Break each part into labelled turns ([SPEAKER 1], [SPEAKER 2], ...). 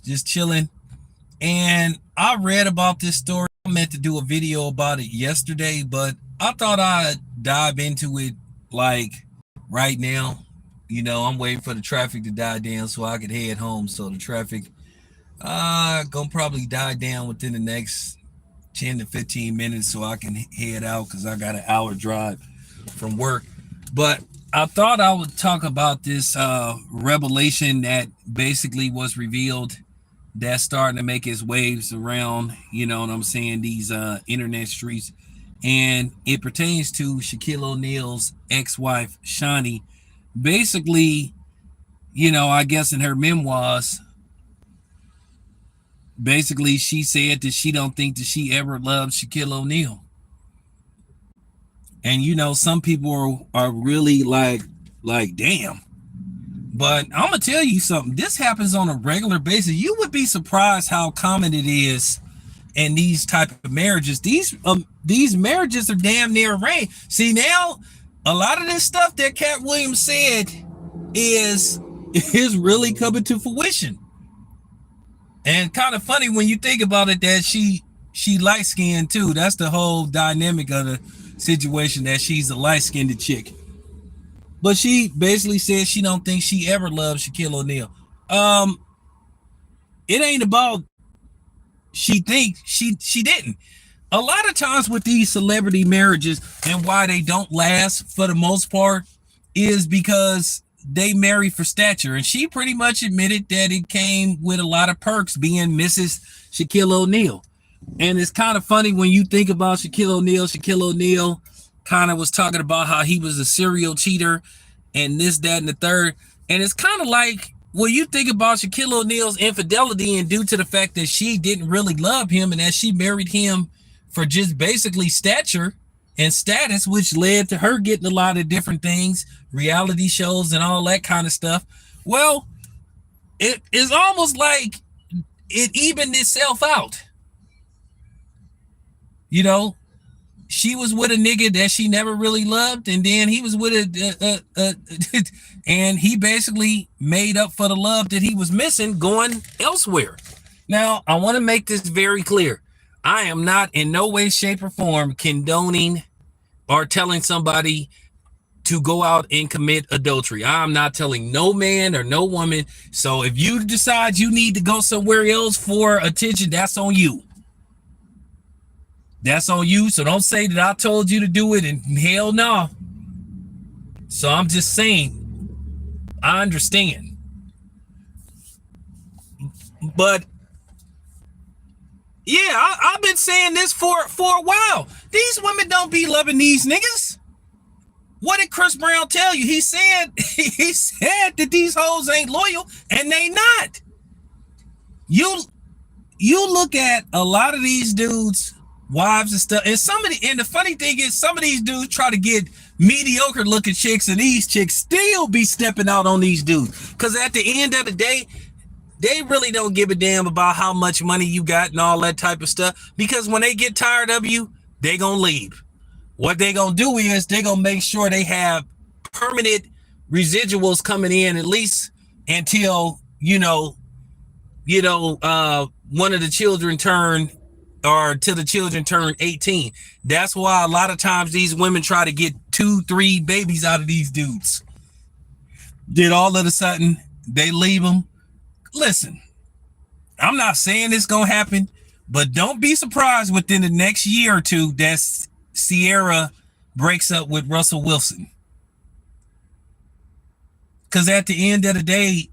[SPEAKER 1] just chilling. And I read about this story. I meant to do a video about it yesterday, but I thought I'd dive into it like right now. I'm waiting for the traffic to die down so I could head home. So the traffic gonna probably die down within the next 10 to 15 minutes so I can head out because I got an hour drive from work. But I thought I would talk about this revelation that basically was revealed that's starting to make its waves around, you know what I'm saying, these internet streets. And it pertains to Shaquille O'Neal's ex-wife, Shawnee. Basically, I guess in her memoirs, basically she said that she don't think that she ever loved Shaquille O'Neal. And some people are really like damn. But I'm gonna tell you something. This happens on a regular basis. You would be surprised how common it is in these type of marriages. These marriages are damn near arranged. See, now a lot of this stuff that Cat Williams said is really coming to fruition. And kind of funny when you think about it that she light skinned too. That's the whole dynamic of the situation, that she's a light skinned chick. But she basically said she don't think she ever loved Shaquille O'Neal. It ain't about she thinks she didn't. A lot of times with these celebrity marriages and why they don't last for the most part is because they marry for stature. And she pretty much admitted that it came with a lot of perks being Mrs. Shaquille O'Neal. And it's kind of funny when you think about Shaquille O'Neal. Shaquille O'Neal kind of was talking about how he was a serial cheater and this, that, and the third. And it's kind of like when you think about Shaquille O'Neal's infidelity and due to the fact that she didn't really love him and that she married him for just basically stature and status, which led to her getting a lot of different things, reality shows and all that kind of stuff. Well, it is almost like it evened itself out. She was with a nigga that she never really loved, and then he was with and he basically made up for the love that he was missing going elsewhere. Now, I want to make this very clear. I am not in no way, shape, or form condoning or telling somebody to go out and commit adultery. I'm not telling no man or no woman. So if you decide you need to go somewhere else for attention, that's on you. That's on you. So don't say that I told you to do it, and hell no. So I'm just saying, I understand. But yeah, I've been saying this for a while. These women don't be loving these niggas. What did Chris Brown tell you? He said that these hoes ain't loyal, and they not. You look at a lot of these dudes' wives and stuff, and the funny thing is, some of these dudes try to get mediocre looking chicks, and these chicks still be stepping out on these dudes. Because at the end of the day, they really don't give a damn about how much money you got and all that type of stuff. Because when they get tired of you, they gonna leave. What they gonna do is they gonna make sure they have permanent residuals coming in, at least until one of the children turn, or till the children turn 18. That's why a lot of times these women try to get 2-3 babies out of these dudes. Then all of a sudden they leave them. Listen, I'm not saying it's gonna happen, but don't be surprised within the next year or two that Sierra breaks up with Russell Wilson. Because at the end of the day,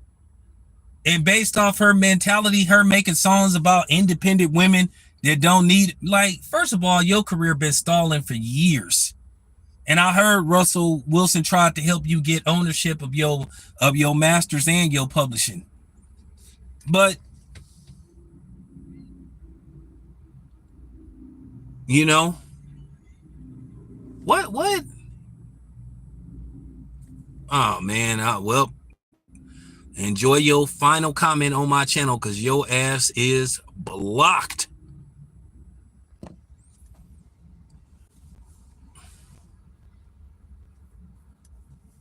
[SPEAKER 1] and based off her mentality, her making songs about independent women that don't need, like, first of all, your career been stalling for years. And I heard Russell Wilson tried to help you get ownership of your masters and your publishing. But what? Oh man, well, enjoy your final comment on my channel, because your ass is blocked.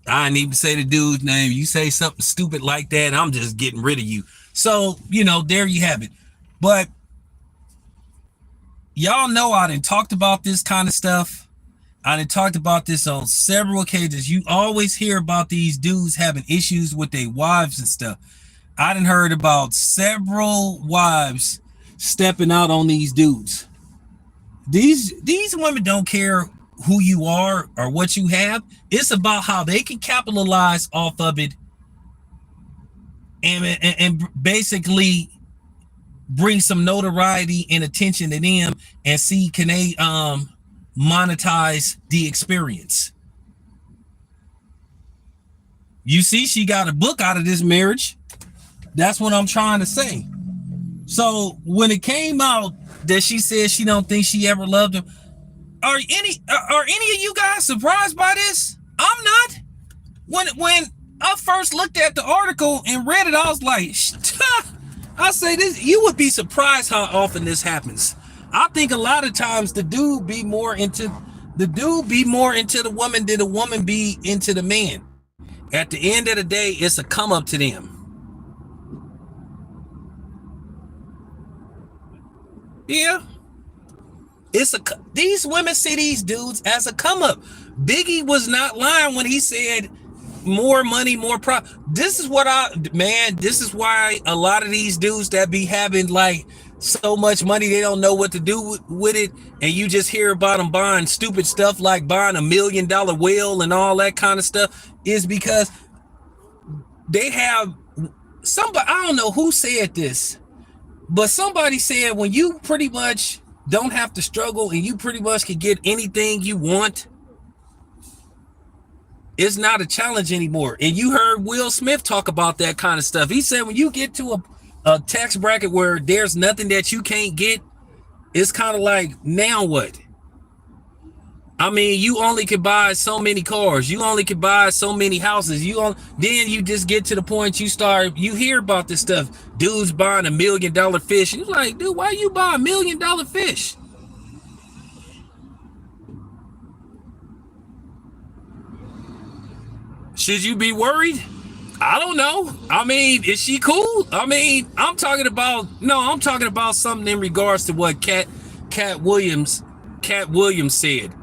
[SPEAKER 1] I didn't even say the dude's name. You say something stupid like that, I'm just getting rid of you. So, there you have it. But y'all know I done talked about this kind of stuff. I done talked about this on several occasions. You always hear about these dudes having issues with their wives and stuff. I done heard about several wives stepping out on these dudes. These women don't care who you are or what you have. It's about how they can capitalize off of it and basically bring some notoriety and attention to them and see can they monetize the experience. You see, she got a book out of this marriage. That's what I'm trying to say. So when it came out that she said she don't think she ever loved him, are any of you guys surprised by this? I'm not. When I first looked at the article and read it, I was like, I say this, you would be surprised how often this happens. I think a lot of times the dude be more into the woman than the woman be into the man. At the end of the day, it's a come up to them. Yeah. These women see these dudes as a come up. Biggie was not lying when he said more money, more profit. This is why a lot of these dudes that be having like so much money, they don't know what to do with it. And you just hear about them buying stupid stuff like buying $1 million whale and all that kind of stuff, is because they have somebody, I don't know who said this, but somebody said when you pretty much don't have to struggle and you pretty much can get anything you want, it's not a challenge anymore. And you heard Will Smith talk about that kind of stuff. He said when you get to a tax bracket where there's nothing that you can't get, it's kind of like, now what? I mean, you only can buy so many cars. You only can buy so many houses. Then you just get to the point you hear about this stuff. Dudes buying $1 million fish. And you're like, dude, why you buy $1 million fish? Should you be worried? I don't know. I mean, is she cool? I mean, I'm talking about something in regards to what Cat Williams said.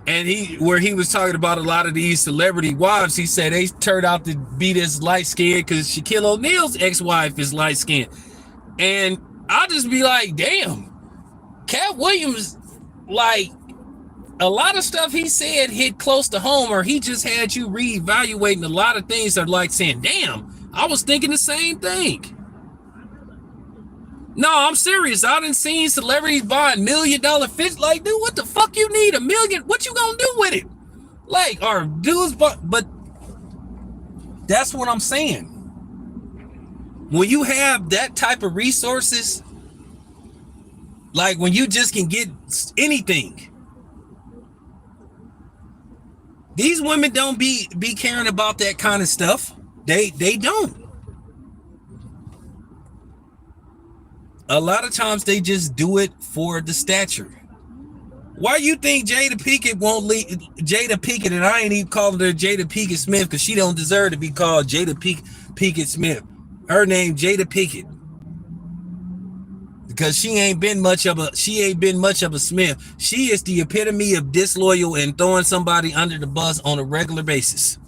[SPEAKER 1] And he was talking about a lot of these celebrity wives. He said they turned out to be this light skinned because Shaquille O'Neal's ex-wife is light skinned. And I'll just be like, damn, Cat Williams, like, a lot of stuff he said hit close to home, or he just had you reevaluating a lot of things that are like saying, damn, I was thinking the same thing. No, I'm serious. I done seen celebrities buying $1 million fish. Like, dude, what the fuck you need $1 million? What you gonna do with it? Like, or dudes, but that's what I'm saying. When you have that type of resources, like when you just can get anything, these women don't be caring about that kind of stuff. They don't. A lot of times they just do it for the stature. Why you think Jada Pinkett won't leave? Jada Pinkett, and I ain't even calling her Jada Pinkett Smith because she don't deserve to be called Jada Pinkett Smith. Her name Jada Pinkett, because she ain't been much of a Smith. She is the epitome of disloyal and throwing somebody under the bus on a regular basis.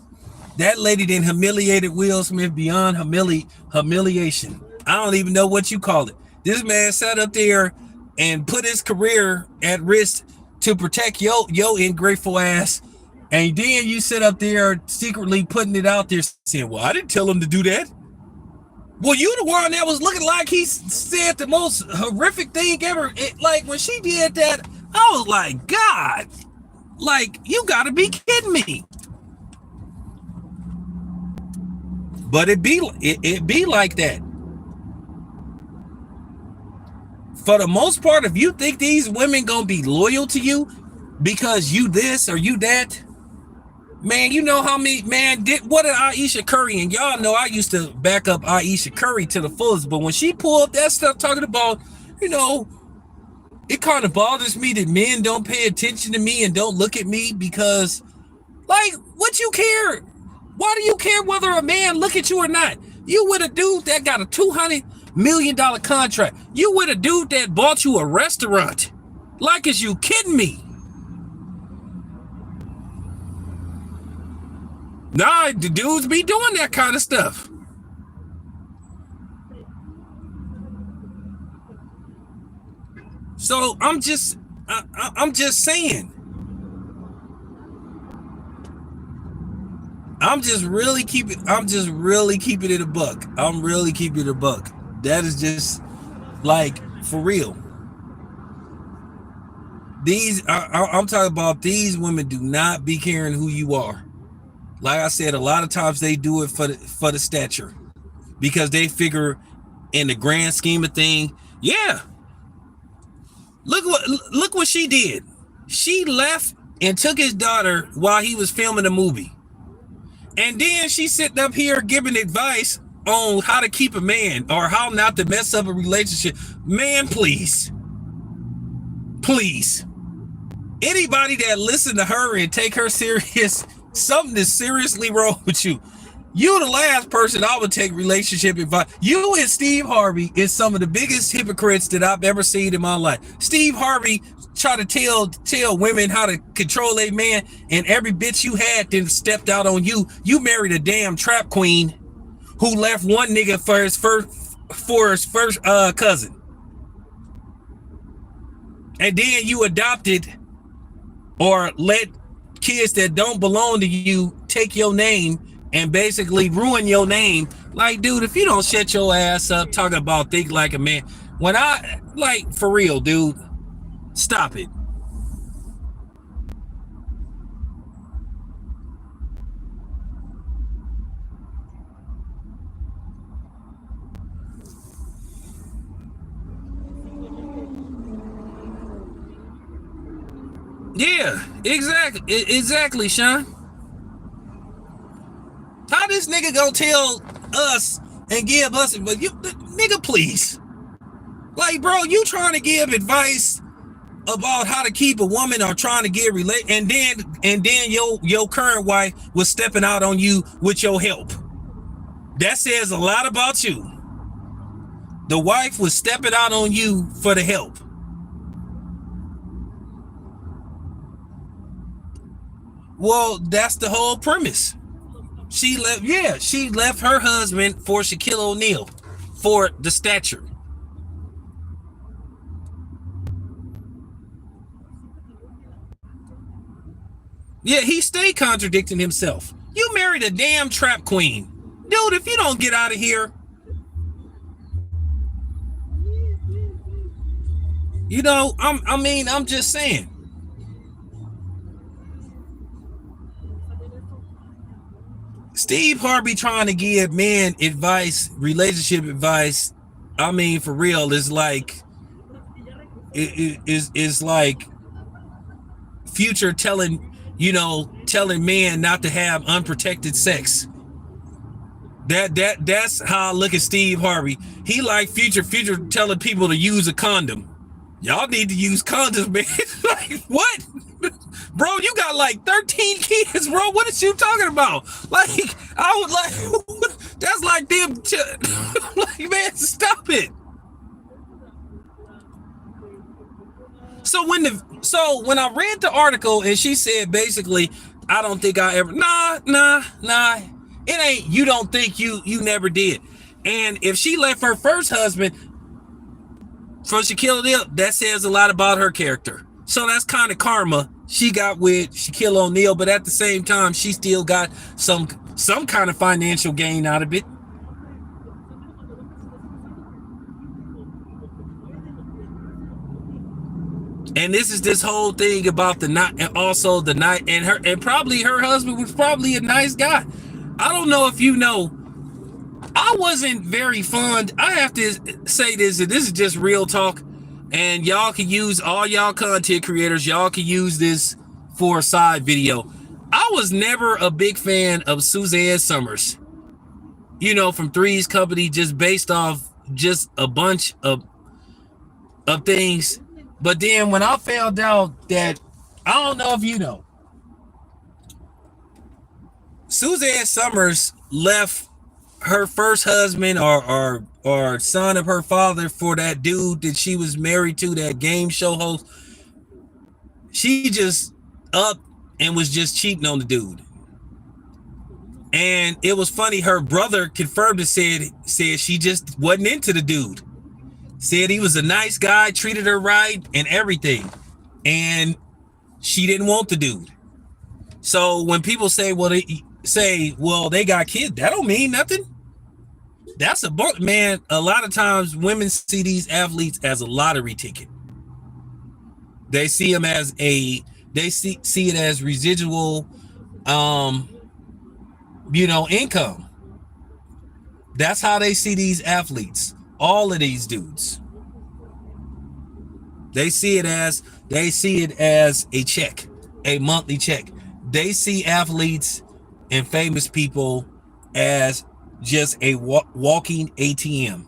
[SPEAKER 1] That lady then humiliated Will Smith beyond humiliation. I don't even know what you call it. This man sat up there and put his career at risk to protect your ungrateful ass. And then you sit up there secretly putting it out there saying, well, I didn't tell him to do that. Well, you the one that was looking like he said the most horrific thing ever. Like when she did that, I was like, God, like you gotta be kidding me. But it be like that. For the most part, if you think these women gonna be loyal to you because you this or you that, man, you know how many, what did Aisha Curry, and y'all know I used to back up Aisha Curry to the fullest, but when she pulled up that stuff talking about, it kind of bothers me that men don't pay attention to me and don't look at me because, like, what you care? Why do you care whether a man look at you or not? You with a dude that got a $200 million contract. You with a dude that bought you a restaurant. Like, is you kidding me? Nah, the dudes be doing that kind of stuff. So I'm just saying. I'm just really keeping it a buck. I'm really keeping it a buck. That is just like for real. I'm talking about these women do not be caring who you are. Like I said, a lot of times they do it for the stature, because they figure in the grand scheme of things, yeah. Look what she did. She left and took his daughter while he was filming a movie. And then she's sitting up here giving advice on how to keep a man or how not to mess up a relationship. Man, please. Please. Anybody that listen to her and take her serious, something is seriously wrong with you. You the last person I would take relationship advice. You and Steve Harvey is some of the biggest hypocrites that I've ever seen in my life. Steve Harvey try to tell women how to control a man, and every bitch you had then stepped out on you. You married a damn trap queen who left one nigga for his first cousin. And then you adopted or let kids that don't belong to you take your name and basically ruin your name. Like, dude, if you don't shut your ass up talking about think like a man, when I, like, for real, dude, stop it. Yeah, exactly, Sean. How this nigga gonna tell us and give us, but you, nigga, please. Like, bro, you trying to give advice about how to keep a woman or trying to get and then your current wife was stepping out on you with your help. That says a lot about you. The wife was stepping out on you for the help. Well, that's the whole premise. She left her husband for Shaquille O'Neal for the stature. Yeah, he stayed contradicting himself. You married a damn trap queen. Dude, if you don't get out of here, you know, I'm just saying. Steve Harvey trying to give men advice, relationship advice. I mean, for real, is like is like Future telling men not to have unprotected sex. That's how I look at Steve Harvey. He like Future telling people to use a condom. Y'all need to use condoms, man. Like, what? Bro, you got like 13 kids, bro. What is you talking about? Like, I would like, that's like them. Like, man, stop it. So when I read the article and she said basically, I don't think I ever, nah. It ain't, you don't think you never did. And if she left her first husband for Shaquille O'Neal, that says a lot about her character. So that's kind of karma she got with Shaquille O'Neal, but at the same time, she still got some kind of financial gain out of it. And this is this whole thing about the night, and also the night, and probably her husband was probably a nice guy. I don't know if you know, I wasn't very fond. I have to say this, and this is just real talk, and y'all can use, all y'all content creators, y'all can use this for a side video. I was never a big fan of Suzanne Summers, from Three's Company, just based off just a bunch of things. But then when I found out that, I don't know if you know, Suzanne Summers left her first husband or son of her father for that dude that she was married to, that game show host. She just up and was just cheating on the dude. And it was funny, her brother confirmed it, said she just wasn't into the dude. Said he was a nice guy, treated her right and everything. And she didn't want the dude. So when people say, well, they got kids, that don't mean nothing. That's a book, man. A lot of times women see these athletes as a lottery ticket. They see them as see it as residual income. That's how they see these athletes. All of these dudes. They see it as a check, a monthly check. They see athletes and famous people as just a walking ATM.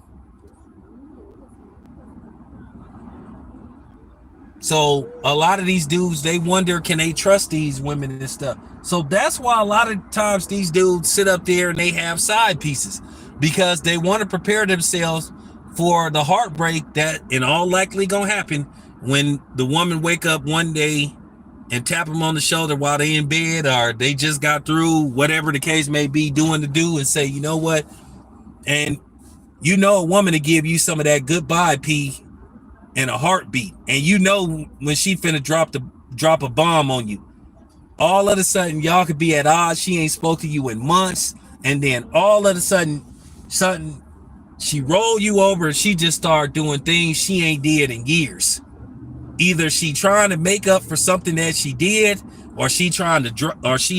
[SPEAKER 1] So a lot of these dudes, they wonder, can they trust these women and stuff? So that's why a lot of times these dudes sit up there and they have side pieces, because they want to prepare themselves for the heartbreak that in all likely gonna happen when the woman wake up one day and tap them on the shoulder while they in bed, or they just got through whatever the case may be doing to do, and say, you know what? And a woman to give you some of that goodbye pee and a heartbeat, and when she finna drop a bomb on you, all of a sudden y'all could be at odds. She ain't spoke to you in months, and then all of a sudden she roll you over and she just start doing things she ain't did in years. Either she trying to make up for something that she did, or she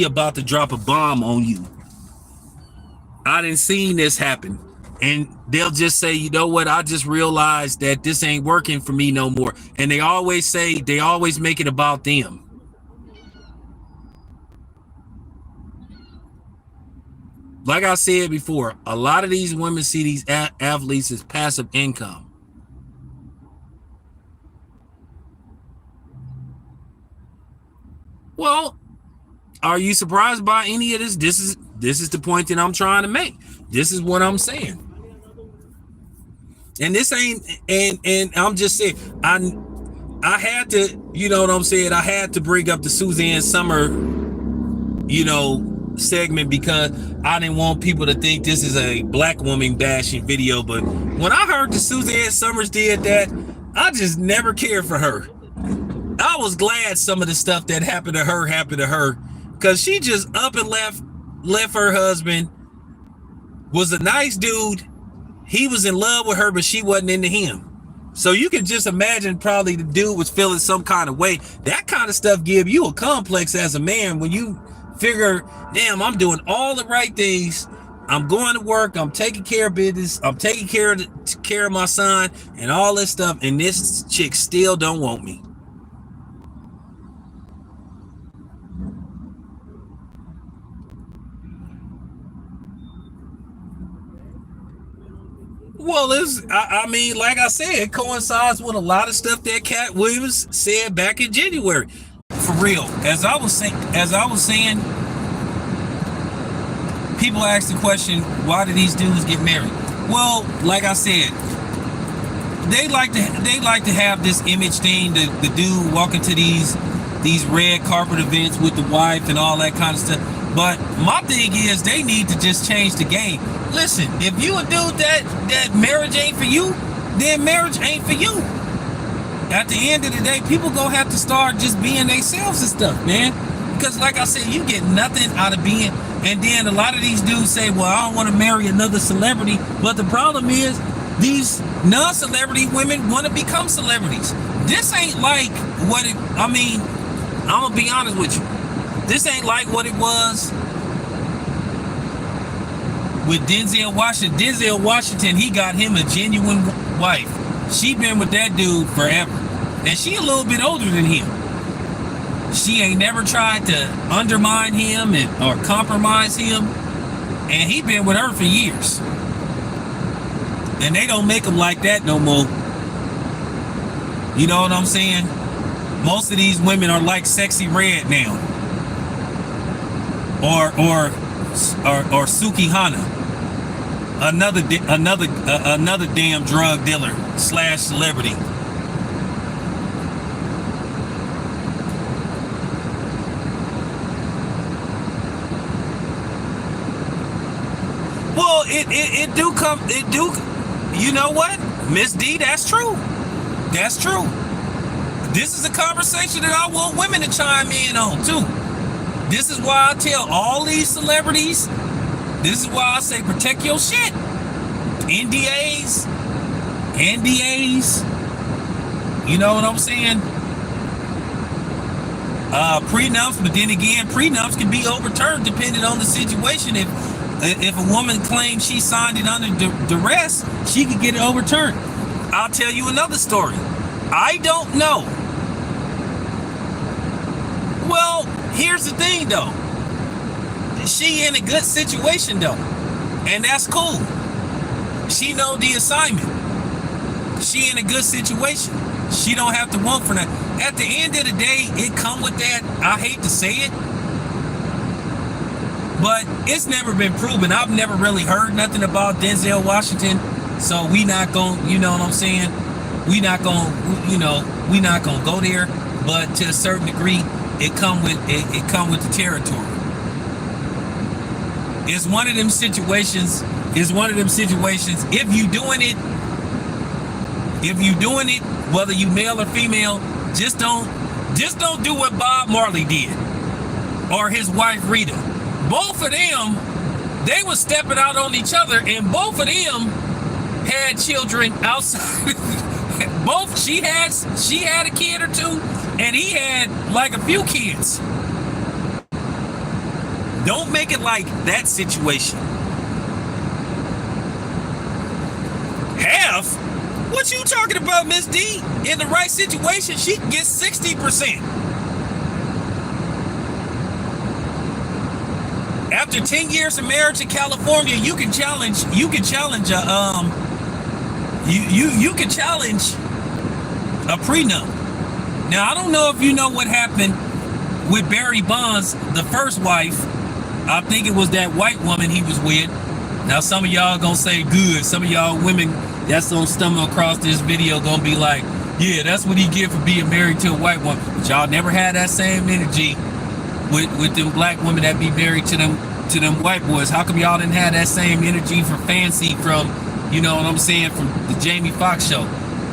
[SPEAKER 1] about to drop a bomb on you. I done seen this happen. And they'll just say, you know what, I just realized that this ain't working for me no more. And they always make it about them. Like I said before, a lot of these women see these athletes as passive income. Well, are you surprised by any of this? This is the point that I'm trying to make. This is what I'm saying. And this ain't, and I'm just saying, I had to, you know what I'm saying? I had to bring up the Suzanne Summer, segment, because I didn't want people to think this is a black woman bashing video. But when I heard that Suzanne Summers did that, I just never cared for her. I was glad some of the stuff that happened to her, because she just up and left her husband. Was a nice dude. He was in love with her, but she wasn't into him. So you can just imagine, probably the dude was feeling some kind of way. That kind of stuff give you a complex as a man when you figure, damn, I'm doing all the right things. I'm going to work. I'm taking care of business. I'm taking care of my son and all this stuff. And this chick still don't want me. Well, I mean, like I said, it coincides with a lot of stuff that Cat Williams said back in January. For real, as I was saying, people ask the question, why do these dudes get married? Well, like I said, they like to have this image thing, the dude walking to these red carpet events with the wife and all that kind of stuff. But my thing is, they need to just change the game. Listen, if you a dude that marriage ain't for you, then marriage ain't for you. At the end of the day, people gonna have to start just being themselves and stuff, man. Because like I said, you get nothing out of being. And then a lot of these dudes say, well, I don't want to marry another celebrity. But the problem is, these non-celebrity women want to become celebrities. This ain't like what it, I mean, I'm gonna be honest with you. This ain't like what it was with Denzel Washington. Denzel Washington, he got him a genuine wife. She been with that dude forever. And she a little bit older than him. She ain't never tried to undermine him or compromise him. And he been with her for years. And they don't make them like that no more. You know what I'm saying? Most of these women are like Sexy Red now. Or Suki Hana. Another damn drug dealer slash celebrity. Well, it do come, it do. You know what, Miss D? That's true. That's true. This is a conversation that I want women to chime in on too. This is why I tell all these celebrities. This is why I say protect your shit. NDAs. You know what I'm saying? Prenups, but then again, prenups can be overturned depending on the situation. If a woman claims she signed it under duress, she could get it overturned. I'll tell you another story. I don't know. Well, here's the thing though. She in a good situation though, and that's cool. She know the assignment. She in a good situation. She don't have to want for that. At the end of the day, it come with that. I hate to say it, but it's never been proven. I've never really heard nothing about Denzel Washington, so we not gonna, you know what I'm saying? We not gonna go there. But to a certain degree, it come with the territory. It's one of them situations. If you doing it, whether you male or female, just don't do what Bob Marley did or his wife Rita. Both of them, they were stepping out on each other, and both of them had children outside. She had a kid or two, and he had like a few kids. Don't make it like that situation. Half? What you talking about, Miss D? In the right situation, she can get 60%. After 10 years of marriage in California, you can challenge a prenup. Now, I don't know if you know what happened with Barry Bonds, the first wife. I think it was that white woman he was with. Now, some of y'all gonna say good. Some of y'all women that's gonna stumble across this video gonna be like, yeah, that's what he get for being married to a white woman. But y'all never had that same energy with them black women that be married to them white boys. How come y'all didn't have that same energy for Fancy from, you know what I'm saying, from the Jamie Foxx show?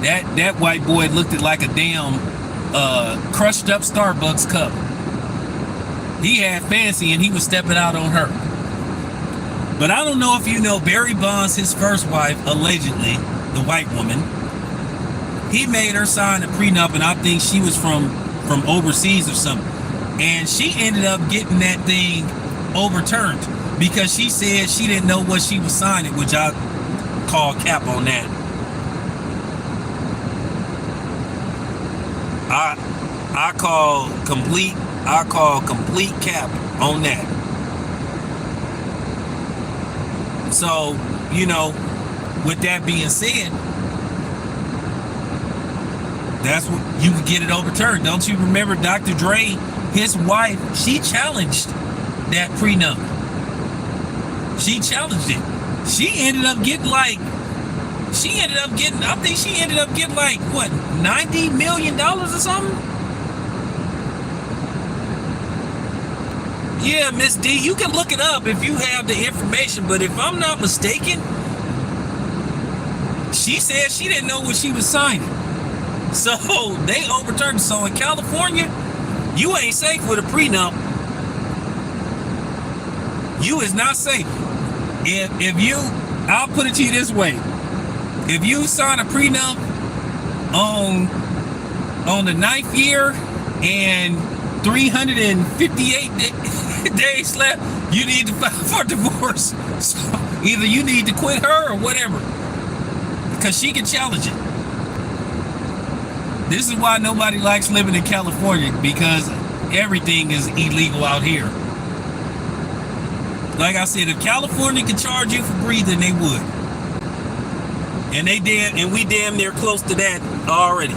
[SPEAKER 1] That white boy looked like a damn crushed up Starbucks cup. He had Fancy and he was stepping out on her. But I don't know if you know, Barry Bonds, his first wife, allegedly, the white woman, he made her sign a prenup, and I think she was from overseas or something. And she ended up getting that thing overturned because she said she didn't know what she was signing, which I call cap on that. I call complete cap on that. So, you know, with that being said, that's what you could get it overturned. Don't you remember Dr. Dre, his wife, she challenged that prenup. She challenged it. She ended up getting like what, $90 million or something? Yeah, Miss D, you can look it up if you have the information, but if I'm not mistaken, she said she didn't know what she was signing. So they overturned. So in California, you ain't safe with a prenup. You is not safe. If you, I'll put it to you this way. If you sign a prenup on the 9th year and 358 days left, you need to file for divorce. So either you need to quit her or whatever, because she can challenge it. This is why nobody likes living in California, because everything is illegal out here. Like I said, if California could charge you for breathing, they would. And we damn near close to that already.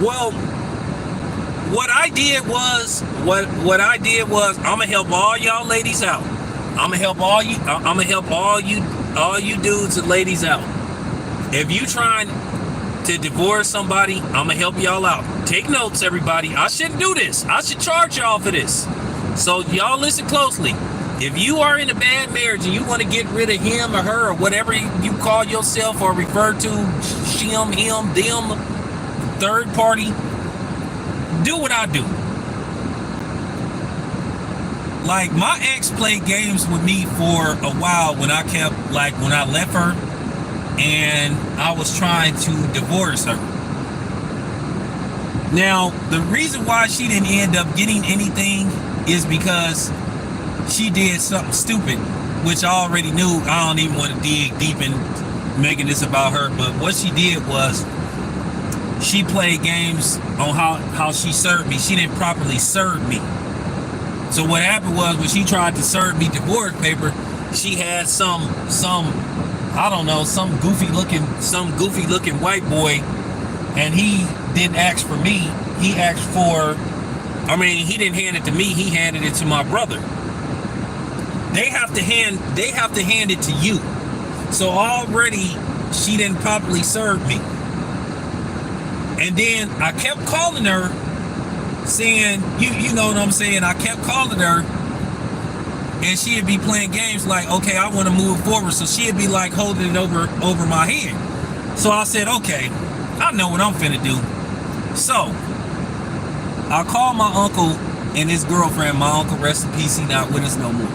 [SPEAKER 1] Well, what I did was I'm gonna help all y'all ladies out. I'm gonna help all you dudes and ladies out. If you trying to divorce somebody, I'm gonna help y'all out. Take notes, everybody. I shouldn't do this. I should charge y'all for this. So y'all listen closely. If you are in a bad marriage and you want to get rid of him or her or whatever you call yourself or refer to, him, them, third party, do what I do. Like, my ex played games with me for a while when I left her and I was trying to divorce her. Now, the reason why she didn't end up getting anything is because she did something stupid, which I already knew. I don't even want to dig deep in making this about her, but what she did was she played games on how she served me. She didn't properly serve me. So what happened was, when she tried to serve me divorce paper, she had some I don't know, some goofy looking white boy, and he didn't ask for me. He asked for, he didn't hand it to me. He handed it to my brother. They have to hand it to you. So already she didn't properly serve me. And then I kept calling her, saying, you know what I'm saying? I kept calling her, and she'd be playing games like, okay, I want to move forward. So she'd be like holding it over my head. So I said, okay, I know what I'm finna do. So I called my uncle and his girlfriend. My uncle, rest in peace, he not with us no more.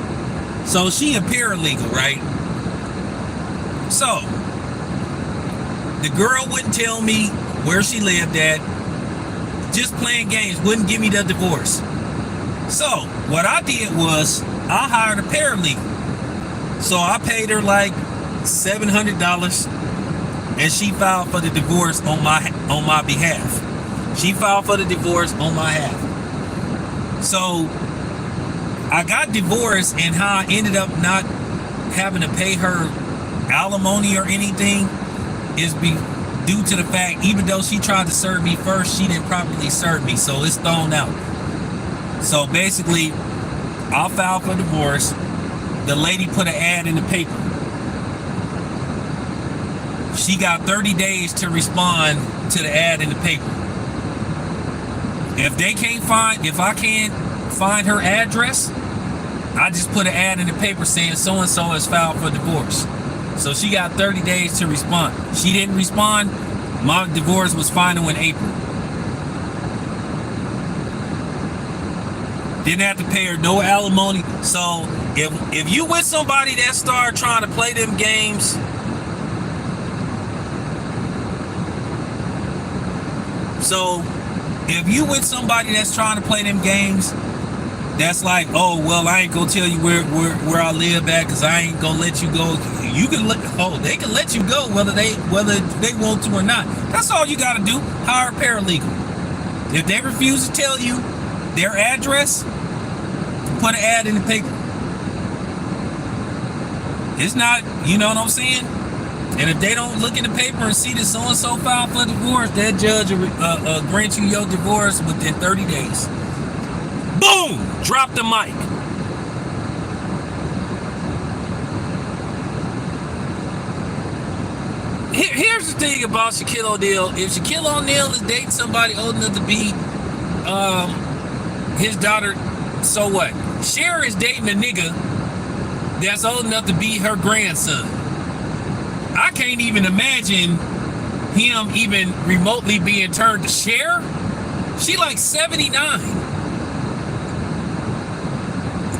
[SPEAKER 1] So she a paralegal, right? So the girl wouldn't tell me where she lived at, just playing games, wouldn't give me the divorce. So what I did was I hired a paralegal. So I paid her like $700, and she filed for the divorce on my behalf. She filed for the divorce on my behalf. So I got divorced, and how I ended up not having to pay her alimony or anything is due to the fact, even though she tried to serve me first, she didn't properly serve me, so it's thrown out. So basically, I filed for divorce. The lady put an ad in the paper. She got 30 days to respond to the ad in the paper. If I can't find her address, I just put an ad in the paper saying so-and-so has filed for divorce. So she got 30 days to respond. She didn't respond. My divorce was final in April. Didn't have to pay her no alimony. So if you with somebody that start trying to play them games, so if you with somebody that's trying to play them games, that's like, oh well, I ain't gonna tell you where I live at, because I ain't gonna let you go. They can let you go whether they want to or not. That's all you gotta do. Hire a paralegal. If they refuse to tell you their address, put an ad in the paper. It's not, you know what I'm saying? And if they don't look in the paper and see that so-and-so filed for divorce, that judge will grant you your divorce within 30 days. Boom! Drop the mic. Here's the thing about Shaquille O'Neal. If Shaquille O'Neal is dating somebody old enough to be his daughter, so what? Cher is dating a nigga that's old enough to be her grandson. I can't even imagine him even remotely being turned to Cher. She like 79.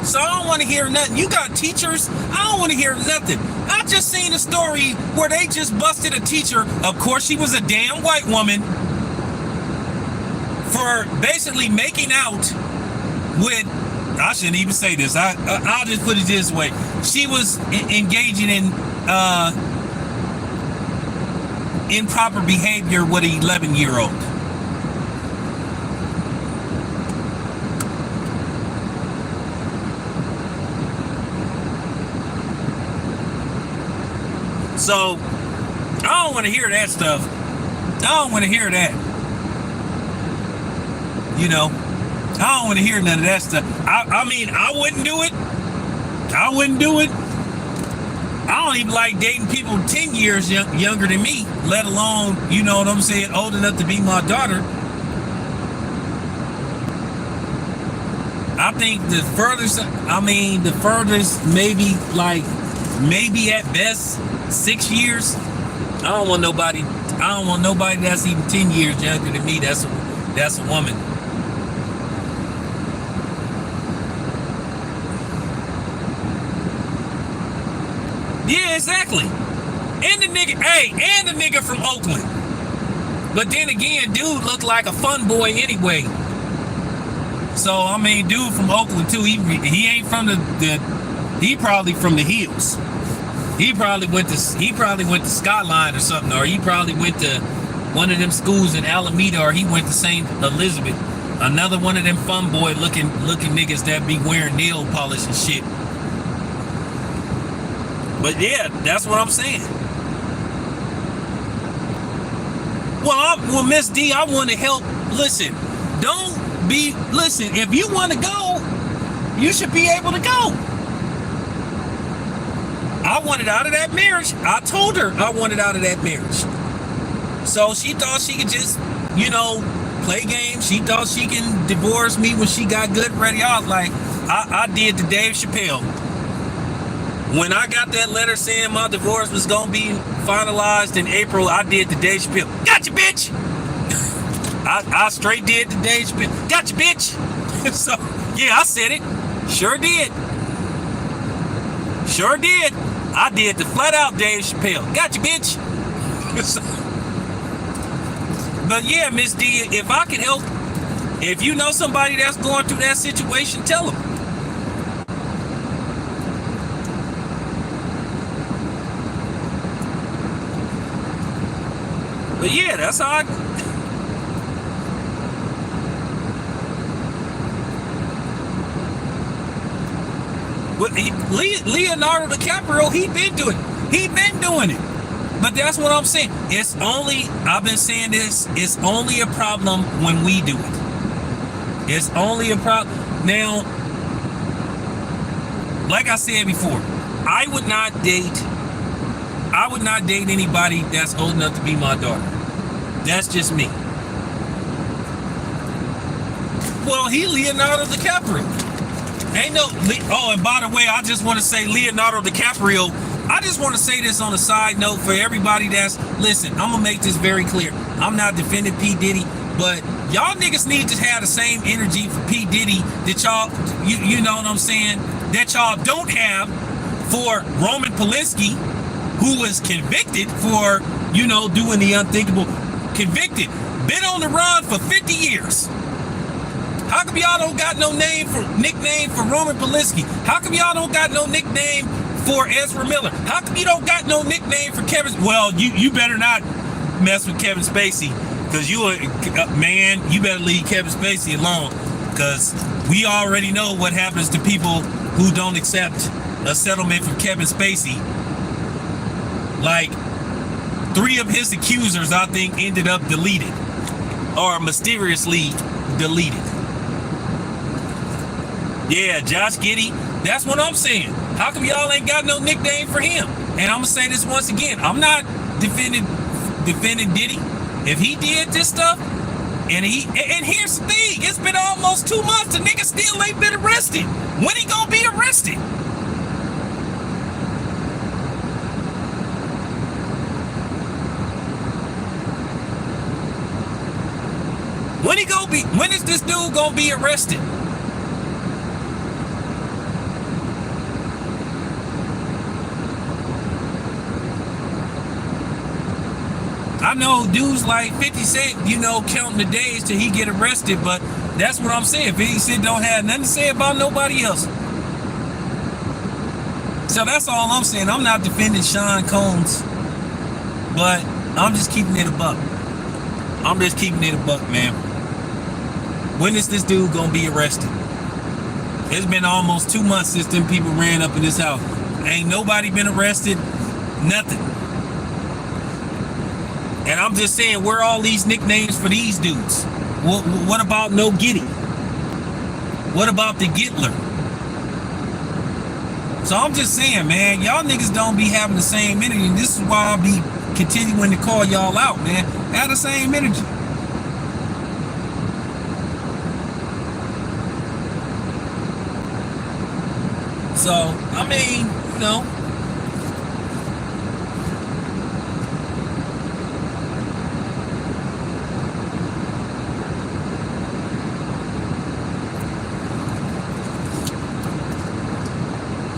[SPEAKER 1] So I don't want to hear nothing. You got teachers? I don't want to hear nothing. I just seen a story where they just busted a teacher. Of course, she was a damn white woman, for basically making out with, I shouldn't even say this. I'll just put it this way. She was engaging in improper behavior with an 11-year-old. So I don't want to hear that stuff. I don't want to hear that. You know, I don't want to hear none of that stuff. I mean, I wouldn't do it. I wouldn't do it. I don't even like dating people 10 years younger than me, let alone, you know what I'm saying, old enough to be my daughter. I think the furthest maybe at best 6 years. I don't want nobody that's even 10 years younger than me. That's a woman. Yeah, exactly. And the nigga from Oakland. But then again, dude looked like a fun boy anyway. So I mean, dude from Oakland too. He ain't from he probably from the hills. He probably went to Skyline or something, or he probably went to one of them schools in Alameda, or he went to St. Elizabeth. Another one of them fun boy looking niggas that be wearing nail polish and shit. But yeah, that's what I'm saying. Well, Miss D, I want to help. Listen, if you want to go, you should be able to go. I wanted out of that marriage. I told her I wanted out of that marriage. So she thought she could just, play games. She thought she can divorce me when she got good and ready. I was like, I did the Dave Chappelle. When I got that letter saying my divorce was going to be finalized in April, I did the Dave Chappelle. Gotcha, bitch! I straight did the Dave Chappelle. Gotcha, bitch! So, yeah, I said it. Sure did. I did the flat out Dave Chappelle. Gotcha, bitch! But yeah, Miss D, if I can help, if you know somebody that's going through that situation, tell them. But yeah, that's how Leonardo DiCaprio, he been doing it. But that's what I'm saying. I've been saying this, it's only a problem when we do it. It's only a problem. Now, like I said before, I would not date anybody that's old enough to be my daughter. That's just me. Well, he Leonardo DiCaprio. And by the way, I just want to say Leonardo DiCaprio, I just want to say this on a side note for everybody listen, I'm going to make this very clear. I'm not defending P. Diddy, but y'all niggas need to have the same energy for P. Diddy that y'all, you know what I'm saying, that y'all don't have for Roman Polanski, who was convicted for, doing the unthinkable. Convicted. Been on the run for 50 years. How come y'all don't got no nickname for Roman Polanski? How come y'all don't got no nickname for Ezra Miller? How come you don't got no nickname for Kevin? Well, you better not mess with Kevin Spacey, because you better leave Kevin Spacey alone, because we already know what happens to people who don't accept a settlement from Kevin Spacey. Like, 3 of his accusers, I think, ended up deleted, or mysteriously deleted. Yeah, Josh Giddey, that's what I'm saying. How come y'all ain't got no nickname for him? And I'm gonna say this once again, I'm not defending Diddy. If he did this stuff, and here's the thing, it's been almost 2 months, the nigga still ain't been arrested. When he gonna be arrested? When is this dude gonna be arrested? I know dudes like 50 Cent, counting the days till he get arrested, but that's what I'm saying. 50 Cent don't have nothing to say about nobody else. So that's all I'm saying. I'm not defending Sean Combs, but I'm just keeping it a buck. Man. When is this dude gonna be arrested? It's been almost 2 months since them people ran up in this house. Ain't nobody been arrested, nothing. And I'm just saying, where are all these nicknames for these dudes? What about No Giddy? What about the Gittler? So I'm just saying, man, y'all niggas don't be having the same energy, and this is why I be continuing to call y'all out, man. Have the same energy. So, I mean, you know.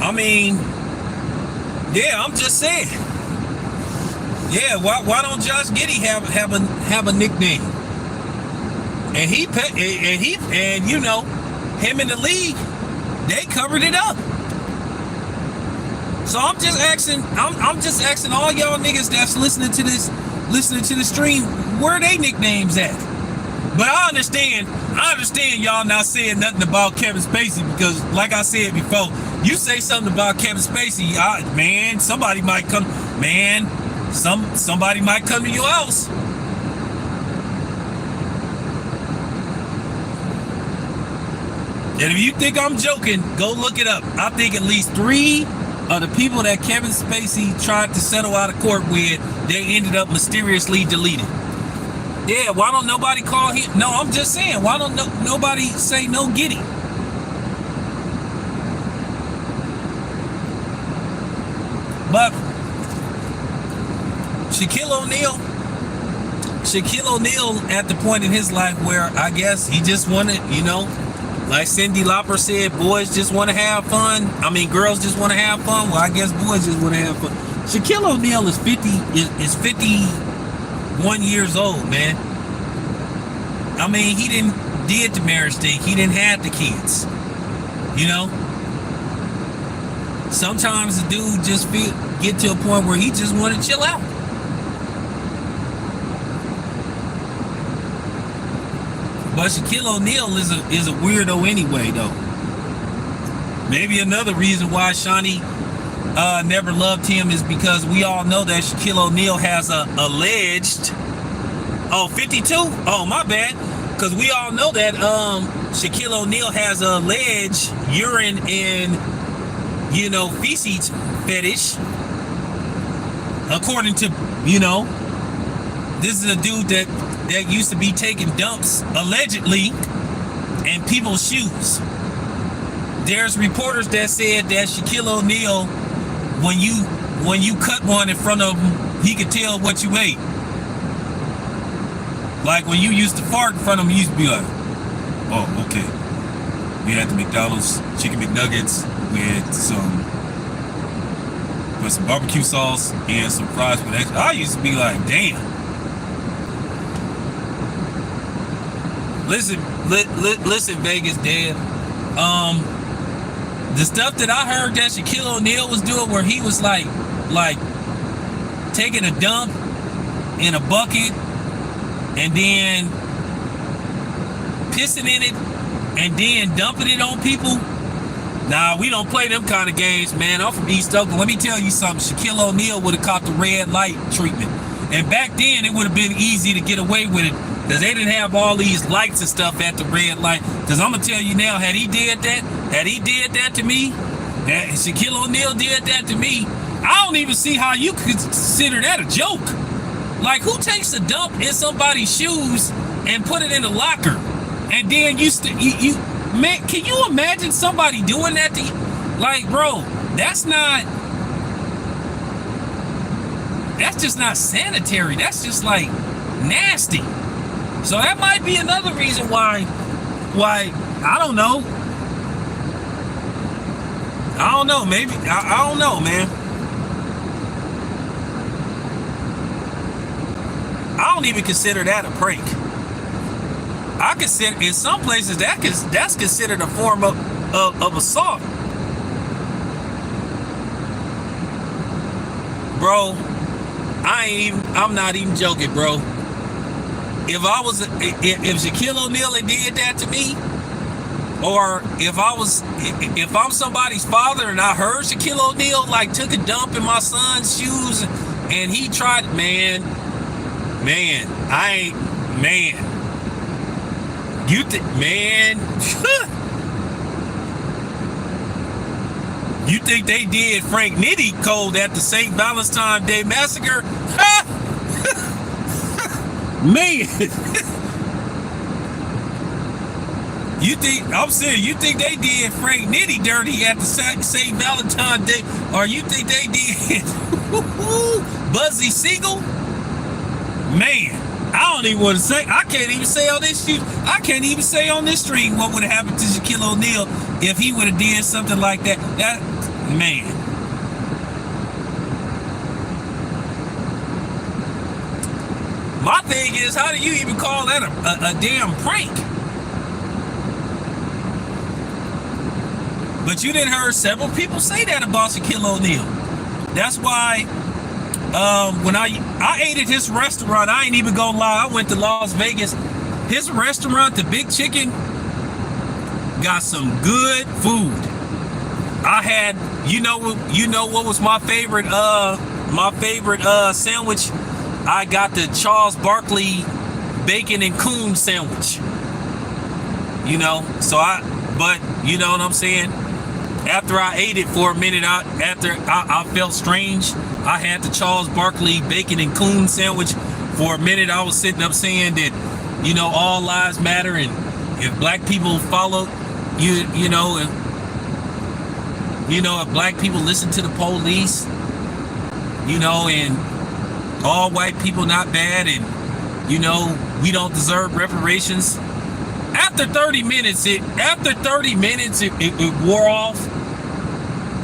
[SPEAKER 1] I mean, yeah, I'm just saying. Yeah, why don't Josh Giddey have a nickname? And you know, him in the league, they covered it up. So I'm just asking all y'all niggas that's listening to the stream, where they nicknames at? But I understand y'all not saying nothing about Kevin Spacey, because like I said before, you say something about Kevin Spacey, man, somebody might come to your house. And if you think I'm joking, go look it up. I think at least 3 of the people that Kevin Spacey tried to settle out of court with, they ended up mysteriously deleted. Yeah, why don't nobody call him? No, I'm just saying, why don't nobody say No Giddy? But Shaquille O'Neal at the point in his life where I guess he just wanted, you know, like Cyndi Lauper said, boys just want to have fun. I mean, girls just want to have fun. Well, I guess boys just want to have fun. Shaquille O'Neal is 51 years old, man. I mean, he did the marriage thing. He didn't have the kids, you know. Sometimes the dude just get to a point where he just want to chill out. But Shaquille O'Neal is a weirdo anyway, though. Maybe another reason why Shawnee never loved him is because we all know that Shaquille O'Neal has a alleged 52? Oh, my bad. Because we all know that Shaquille O'Neal has a alleged urine and, you know, feces fetish. According to, you know, this is a dude that used to be taking dumps, allegedly, in people's shoes. There's reporters that said that Shaquille O'Neal, when you cut one in front of him, he could tell what you ate. Like when you used to fart in front of him, you used to be like, oh, okay. We had the McDonald's chicken McNuggets with some barbecue sauce and some fries with extra. I used to be like, damn. Listen, Vegas Dad. The stuff that I heard that Shaquille O'Neal was doing, where he was like taking a dump in a bucket and then pissing in it and then dumping it on people. Nah, we don't play them kind of games, man. I'm from East Oakland. Let me tell you something. Shaquille O'Neal would have caught the red light treatment. And back then, it would have been easy to get away with it because they didn't have all these lights and stuff at the red light. Because I'm going to tell you now, had he did that to me, Shaquille O'Neal did that to me, I don't even see how you could consider that a joke. Like, who takes a dump in somebody's shoes and put it in the locker? And then man, can you imagine somebody doing that to you? Like, bro, that's just not sanitary. That's just like nasty. So that might be another reason why I don't know. Maybe I don't know, man. I don't even consider that a prank. I consider, in some places, that's considered a form of assault. Bro, I'm not even joking, bro. If Shaquille O'Neal had did that to me, or if I'm somebody's father and I heard Shaquille O'Neal like took a dump in my son's shoes and he tried, man, You think, man? You think they did Frank Nitty cold at the St. Valentine's Day massacre? Man. You think, I'm saying, you think they did Frank Nitty dirty at the St. Valentine's Day, or you think they did Buzzy Siegel? Man, I don't even want to say, I can't even say on this shoot, I can't even say on this stream what would have happened to Shaquille O'Neal if he would have did something like that. That, man. My thing is, how do you even call that a damn prank? But you didn't heard several people say that about Shaquille O'Neal. That's why when I ate at his restaurant, I ain't even gonna lie, I went to Las Vegas. His restaurant, the Big Chicken, got some good food. I had, you know what was my favorite sandwich? I got the Charles Barkley bacon and coon sandwich. You know, but you know what I'm saying? After I ate it for a minute, I felt strange. I had the Charles Barkley bacon and coon sandwich. For a minute, I was sitting up saying that, you know, all lives matter, and if black people follow, if black people listen to the police, you know, and all white people not bad, and you know, we don't deserve reparations. After 30 minutes, it wore off.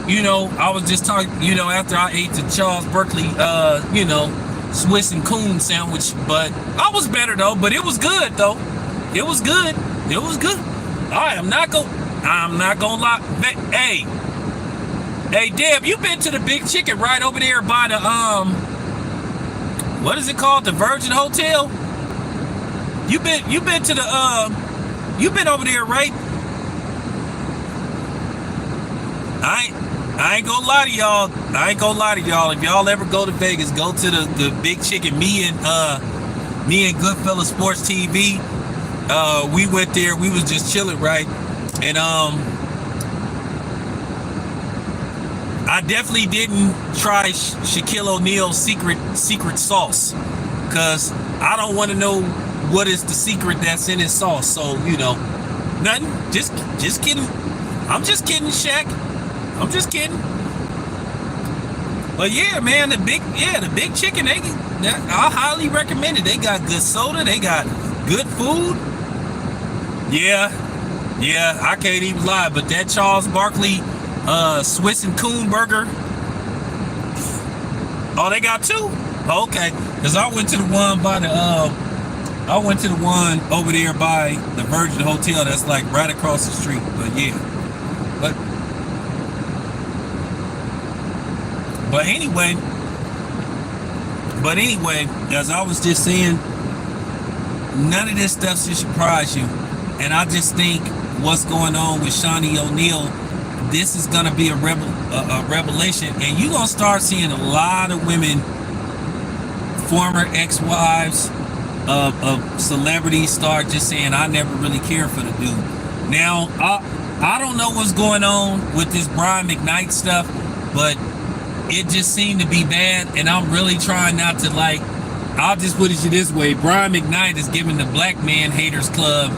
[SPEAKER 1] You know, I was just talking, you know, after I ate the Charles Barkley, you know, Swiss and coon sandwich, but I was better though, but it was good though. It was good. It was good. I'm not gonna lie. Hey, Deb, you been to the Big Chicken right over there by the, what is it called? The Virgin Hotel? You been to the, you been over there, right? I ain't gonna lie to y'all. If y'all ever go to Vegas, go to the Big Chicken. Me and Goodfellas Sports TV. We went there. We was just chilling, right? And I definitely didn't try Shaquille O'Neal's secret sauce, cause I don't want to know what is the secret that's in his sauce. So, you know, nothing. Just kidding. I'm just kidding, Shaq. I'm just kidding. But yeah, man, the Big Chicken, I highly recommend it. They got good soda. They got good food. Yeah, I can't even lie. But that Charles Barkley Swiss and coon burger. Oh, they got two? Okay. Because I went to the one by the I went to the one over there by the Virgin Hotel that's like right across the street. But yeah. But anyway, as I was just saying, none of this stuff should surprise you. And I just think what's going on with Shawnee O'Neal, this is gonna be a revelation, and you're gonna start seeing a lot of women, former ex-wives of celebrities, start just saying, I never really cared for the dude. Now, I don't know what's going on with this Brian McKnight stuff, but it just seemed to be bad, and I'm really trying not to, like, I'll just put it this way. Brian McKnight is giving the Black Man Haters Club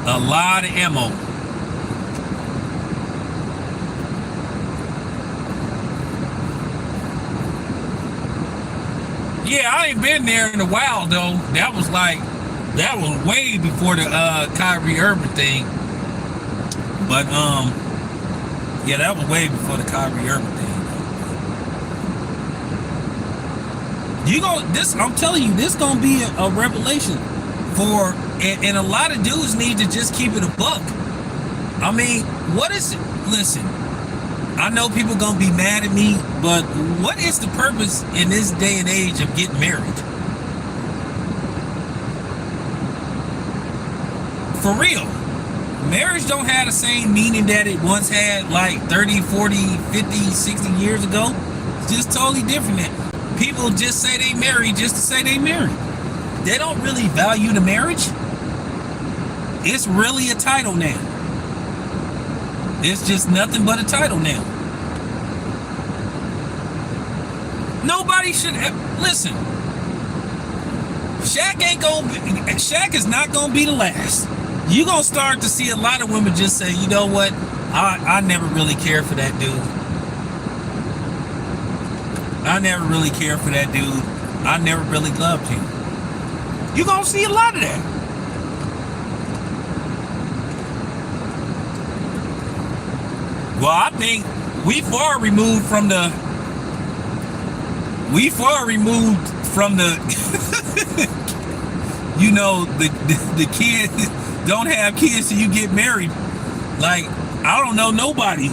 [SPEAKER 1] a lot of ammo. Yeah, I ain't been there in a while though. That was way before the Kyrie Irving thing. But yeah, that was way before the Kyrie Irving thing. I'm telling you, this gonna be a revelation for, and a lot of dudes need to just keep it a buck. I mean, listen, I know people gonna be mad at me, but what is the purpose in this day and age of getting married? For real. Marriage don't have the same meaning that it once had like 30, 40, 50, 60 years ago. It's just totally different now. People just say they married just to say they married. They don't really value the marriage. It's really a title now. It's just nothing but a title now. Nobody should listen. Shaq is not gonna be the last. You're gonna start to see a lot of women just say, you know what, I never really cared for that dude. I never really cared for that dude. I never really loved him. You're gonna see a lot of that. Well, I think we far removed from the you know, the kids don't have kids till you get married. Like, I don't know nobody.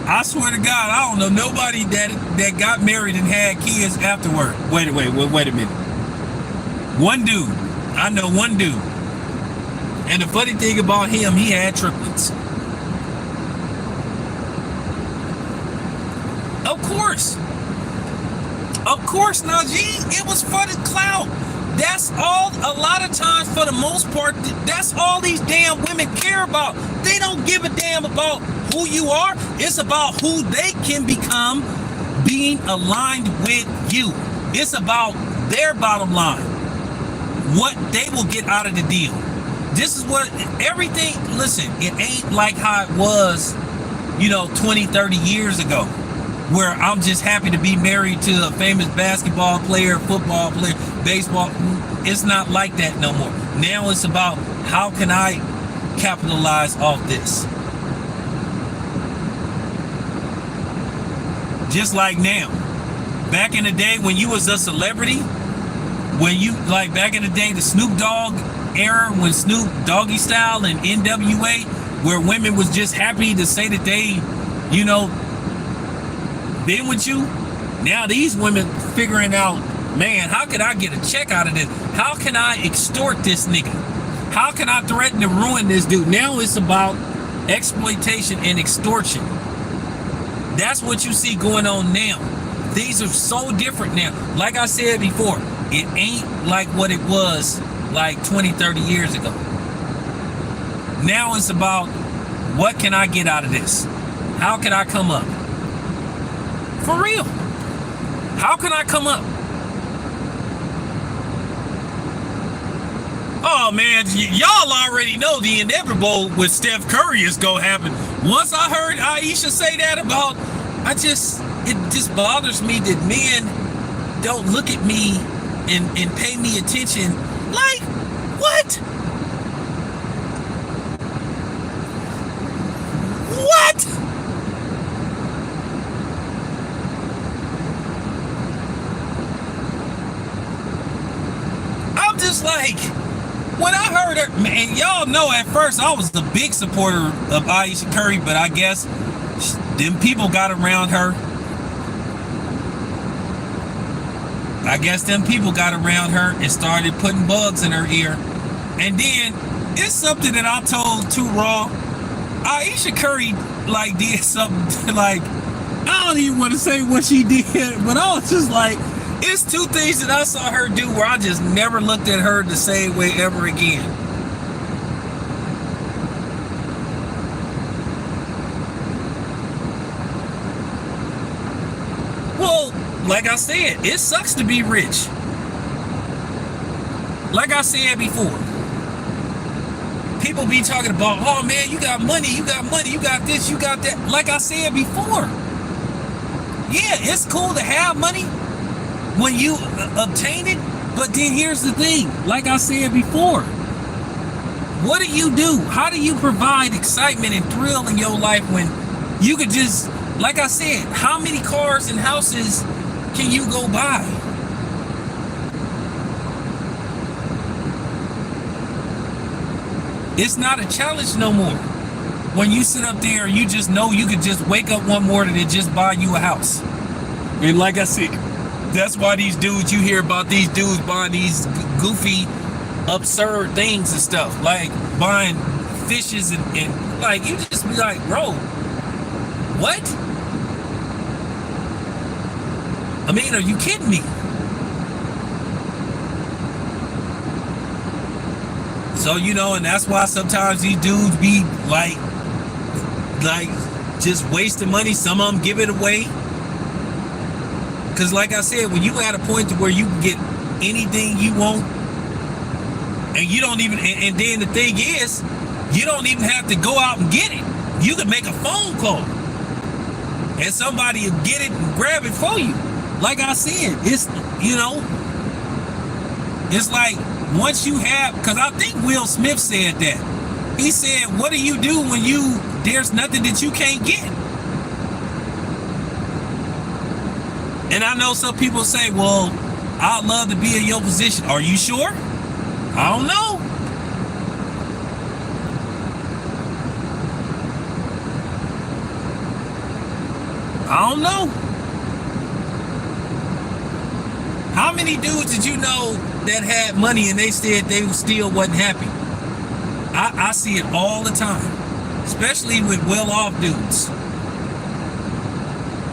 [SPEAKER 1] I swear to God, I don't know nobody that got married and had kids afterward. Wait a minute. One dude. I know one dude. And the funny thing about him, he had triplets. Of course, Najee, it was for the clout. That's all, a lot of times, for the most part, that's all these damn women care about. They don't give a damn about who you are. It's about who they can become being aligned with you. It's about their bottom line, what they will get out of the deal. This is what everything, listen, it ain't like how it was, 20, 30 years ago, where I'm just happy to be married to a famous basketball player, football player, baseball. It's not like that no more. Now it's about, how can I capitalize off this? Just like now. Back in the day when you was a celebrity, back in the day, the Snoop Dogg era, when Snoop Doggy Style and NWA, where women was just happy to say that they, been with you. Now these women figuring out, man, how can I get a check out of this? How can I extort this nigga? How can I threaten to ruin this dude? Now it's about exploitation and extortion. That's what you see going on now. Things are so different now. Like I said before, it ain't like what it was like 20, 30 years ago. Now it's about, what can I get out of this? How can I come up? For real. How can I come up? Oh man, y'all already know the inevitable with Steph Curry is gonna happen. Once I heard Aisha say that about, it just bothers me that men don't look at me and pay me attention. Like, what? What? I'm just like, when I heard her, man, y'all know at first I was the big supporter of Aisha Curry, but I guess them people got around her. I guess them people got around her and started putting bugs in her ear. And then it's something that I told Too Raw. Aisha Curry did something I don't even want to say what she did, but I was just like, it's two things that I saw her do where I just never looked at her the same way ever again. Well, like I said, it sucks to be rich. Like I said before, people be talking about, oh man, you got money, you got this, you got that. Like I said before, yeah, it's cool to have money when you obtain it, but then here's the thing, like I said before, what do you do? How do you provide excitement and thrill in your life when you could just, like I said, how many cars and houses can you go buy? It's not a challenge no more. When you sit up there, you just know you could just wake up one morning and just buy you a house. And like I said, that's why these dudes, you hear about these dudes buying these goofy, absurd things and stuff, like buying fishes and like, you just be like, bro, what? I mean, are you kidding me? So, and that's why sometimes these dudes be like just wasting money. Some of them give it away. Because like I said, when you at a point to where you can get anything you want, and you don't even, and then the thing is, you don't even have to go out and get it. You can make a phone call and somebody will get it and grab it for you. Like I said, it's, it's like once you have, because I think Will Smith said that. He said, what do you do when there's nothing that you can't get? And I know some people say, well, I'd love to be in your position. Are you sure? I don't know. I don't know. How many dudes did you know that had money and they said they still wasn't happy? I see it all the time, especially with well-off dudes.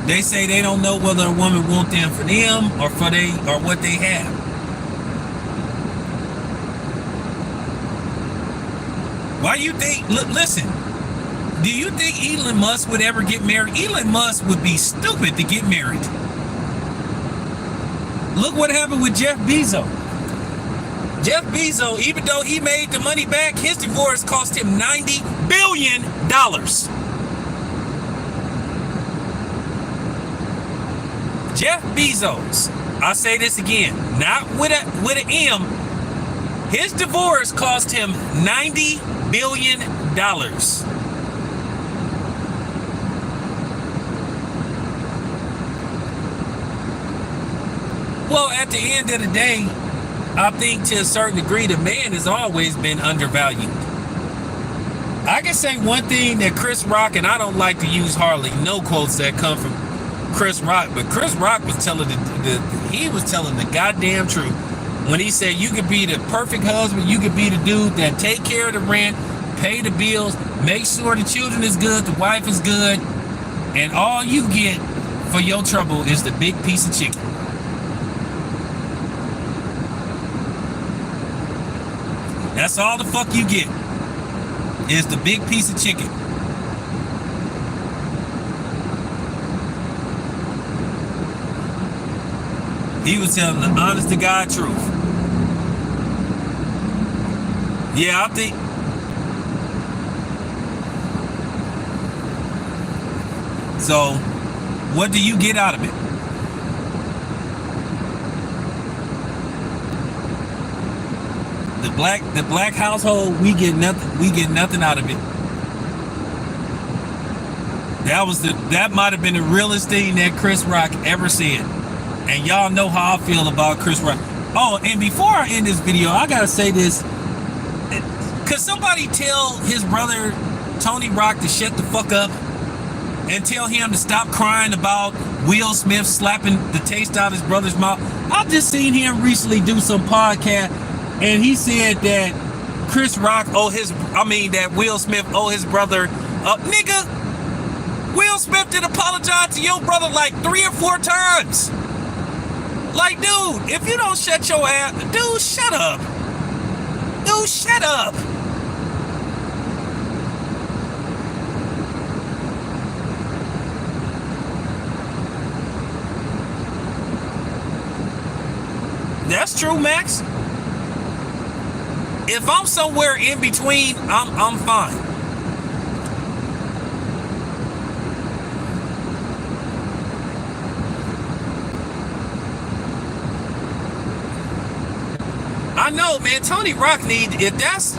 [SPEAKER 1] They say they don't know whether a woman wants them for them or or what they have. Why you think? Listen. Do you think Elon Musk would ever get married? Elon Musk would be stupid to get married. Look what happened with Jeff Bezos. Jeff Bezos, even though he made the money back, his divorce cost him $90 billion. Jeff Bezos, I say this again, not with an M, his divorce cost him $90 billion. Well, at the end of the day, I think to a certain degree, the man has always been undervalued. I can say one thing that Chris Rock, and I don't like to use hardly no quotes that come from Chris Rock, but Chris Rock was telling he was telling the goddamn truth when he said you could be the perfect husband, you could be the dude that take care of the rent, pay the bills, make sure the children is good, the wife is good, and all you get for your trouble is the big piece of chicken. That's all the fuck you get is the big piece of chicken. He was telling the honest to God truth. Yeah, I think so. What do you get out of it? The black household, we get nothing out of it. That might have been the realest thing that Chris Rock ever said. And y'all know how I feel about Chris Rock. Oh, and before I end this video, I gotta say this. Could somebody tell his brother Tony Rock to shut the fuck up and tell him to stop crying about Will Smith slapping the taste out of his brother's mouth? I just seen him recently do some podcast, and he said that that Will Smith owe his brother, nigga, Will Smith did apologize to your brother like 3 or 4 times. Like, dude, if you don't shut your ass, dude, shut up. Dude, shut up. That's true, Max. If I'm somewhere in between, I'm fine. I know, man. Tony Rock if that's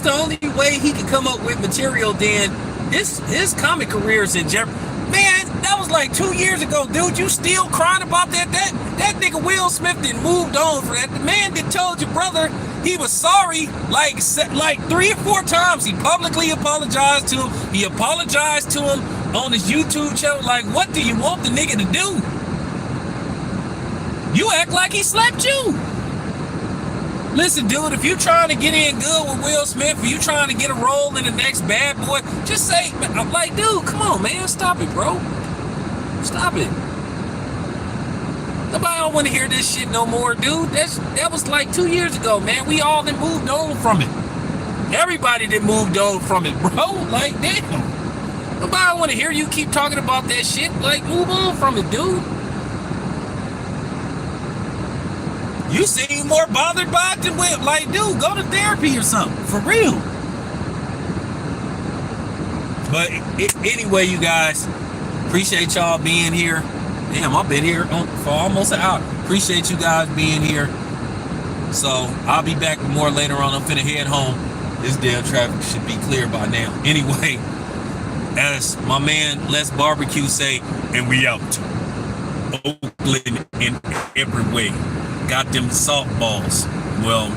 [SPEAKER 1] the only way he can come up with material, then his comic career is in jeopardy. Man, that was like 2 years ago, dude. You still crying about that? That nigga Will Smith done moved on for that. The man that told your brother he was sorry like 3 or 4 times. He publicly apologized to him. He apologized to him on his YouTube channel. Like, what do you want the nigga to do? You act like he slapped you. Listen, dude, if you trying to get in good with Will Smith, if you trying to get a role in the next Bad Boy, just say, I'm like, dude, come on, man, stop it, bro. Stop it. Nobody don't want to hear this shit no more, dude. That was like 2 years ago, man. We all done moved on from it. Everybody that moved on from it, bro. Like, damn. Nobody want to hear you keep talking about that shit. Like, move on from it, dude. You seem more bothered by it than with. Like, dude, go to therapy or something. For real. But anyway, you guys, appreciate y'all being here. Damn, I've been here for almost an hour. Appreciate you guys being here. So I'll be back with more later on. I'm finna head home. This damn traffic should be clear by now. Anyway, as my man Les Barbecue say, and we out. Oakland in every way. Got them softballs. Well,